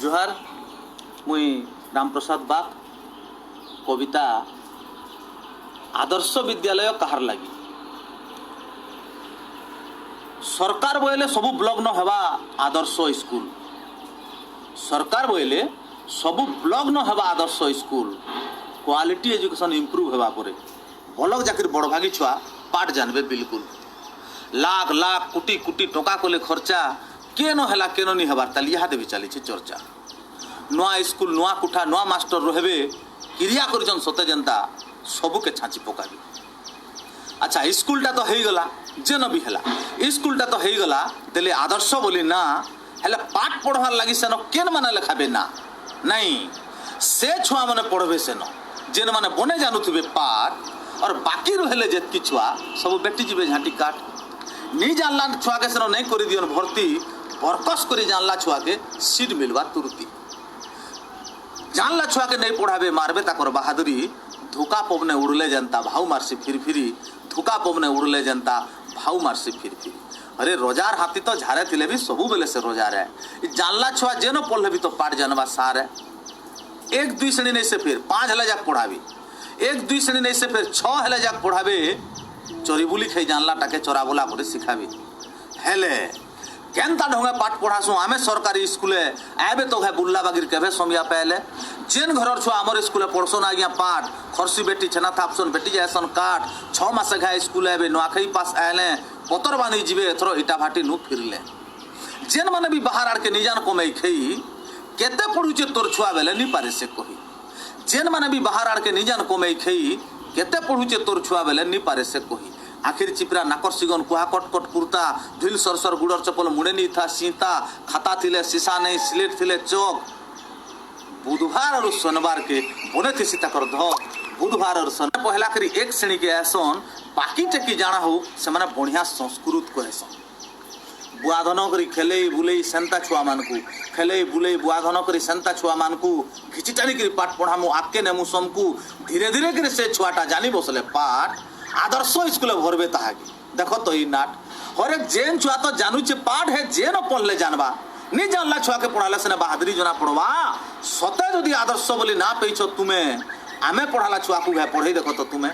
जोहार मुई रामप्रसाद बाग कविता आदर्श विद्यालय कहार लगी सरकार बोले सबू ब्लॉक न हवा आदर्श स्कूल सरकार बोले सबू ब्लॉक न हवा आदर्श स्कूल क्वालिटी एजुकेशन इम्प्रूव हवा परे ब्लॉक जाकर बड़ भागी छुआ पाठ जानबे बिल्कुल लाख लाख कोटी कोटी टका कोले खर्चा के न हला के नहीं हबार ताली यहाँ भी चली चर्चा नुआ स्कूल नुआ कुठा नुआ मास्टर रहे क्रिया कर सते जनता सबुके छाँची पकाबी। अच्छा स्कूलटा तो हो गला जेन भी है स्कूलटा तो हो गला देले आदर्श बोली ना हेले पाठ पढ़वार लगी सेन केन माने लेखाबे ना नहीं से छुआ मैंने पढ़बे सेन जेन माने बने जानुवे पाठ और बाकी रहे जेतकी छुआ सब बेटी जीवे झाँटी काट नहीं जानला छुआ के सेन नहीं कर दियन भर्ती बरकस कर जानला छुआ के सीट मिलवा तुरती जानला छुआ के नहीं पढ़ाबे मारबे ताकर बहादुरी धोका पवने उड़ले जनता भाव मारसी फिर फिरी धोका पवने उड़ले जनता भाव मारसी फिर फिरी अरे रोजार हाथी तो झारे थिले भी सबू बेले से रोजार है जानला छुआ जेन पढ़ले भी तो पाठ जानवा सार है एक दुई श्रेणी नहीं से फिर 5 हेले जाक पढ़ाबी एक दुई श्रेणी नहीं से फिर 6 हेले जाक पढ़ाबे चोरी बुली खाई जानला टाके चोरा बोला करे सिखाबी हेले केनता ढंगे पाठ पढ़ासु आमे सरकारी स्कूले आबे तो है बुल्ला बागिर केबे समिया पहले जेन घर छुआ आमर स्कूले पढ़सन आज्ञा पाठ खरसी बेटी छेना थापसन बेटी जासन काठ 6 मास घाय स्कूल आबे नुआखाई पास आले पतर बानी जीवे एथरो इटा भाटी नु फिरले जेन माने भी बाहर आड़ के निजान कमाई खई केते पढ़ुचे तोर छुआ बेले नी पारे से कही जेन माने भी बाहर आड़ के निजान कमाई खई केते पढ़ुचे तोर छुआ बेले नी पारे से कही आखिर चिपरा नाकर सिगन कुहा कटकट कुर्ता ढिल सरसर गुड़र चपल मुड़े नहीं था सीता खाता थिले सीसा नहीं स्लेट थिले चौक बुधवार और शनिवार के बने थे सीता कर धो बुधवार और शनिवार पहला करी एक श्रेणी के ऐसन बाकी टेकी जाना हो से माने बढ़िया संस्कृत कहसन बुआधन करी खेले बुले सेंता छुआ मान को खेले बुले बुआधन करी सेंता छुआ मान को घिचिटाणी करी पाठ पढ़ामु आके नेमु समकू धीरे धीरे कर से छुआटा जानी बसले पाठ आदर्श स्कूल भरबे ताहाके देखो तो ही नाट हर एक जेन छुआ तो जानुचे पाठ है जेन पढ़ले जानबा नहीं जानला छुआ के पढ़ाले से बहादुरी जना पढ़वा सते जदि आदर्श बोली ना पेछ तुम्हें आमे पढ़ाला छुआ को पढ़े देखो तो तुम्हें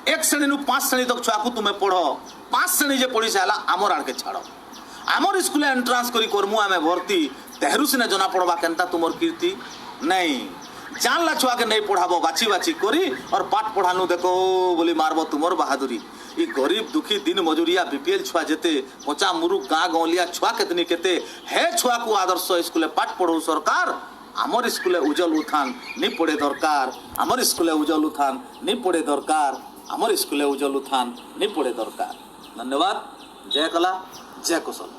1 श्रेणी नु 5 श्रेणी तक छुआ को तुम्हें पढ़ 5 श्रेणी जे पढ़ी साला आमर आड़ के छाड़ आमर स्कूल एंट्रांस करी करमु आमे भर्ती तेहरू सिने जना पढ़वा केनता तुमर कीर्ति नहीं जानला छुआ के नहीं पढ़ाबो बाछी बाछी करी और पाठ पढ़ानु देखो बोली मारबो तुमर बहादुरी ये गरीब दुखी दिन मजूरिया बीपीएल छुआ जेते पचा मुरुक गाँ गौलिया छुआ केतनी केते हे छुआ को आदर्श स्कूले पाठ पढ़ो सरकार आमर स्कूले उज्जवल उत्थान नहीं पड़े दरकार आमर स्कूले उज्जवल उत्थान नहीं पड़े दरकार आमर स्कूले उज्जवल उत्थान नहीं पड़े दरकार। धन्यवाद। जय कला जय कुशल।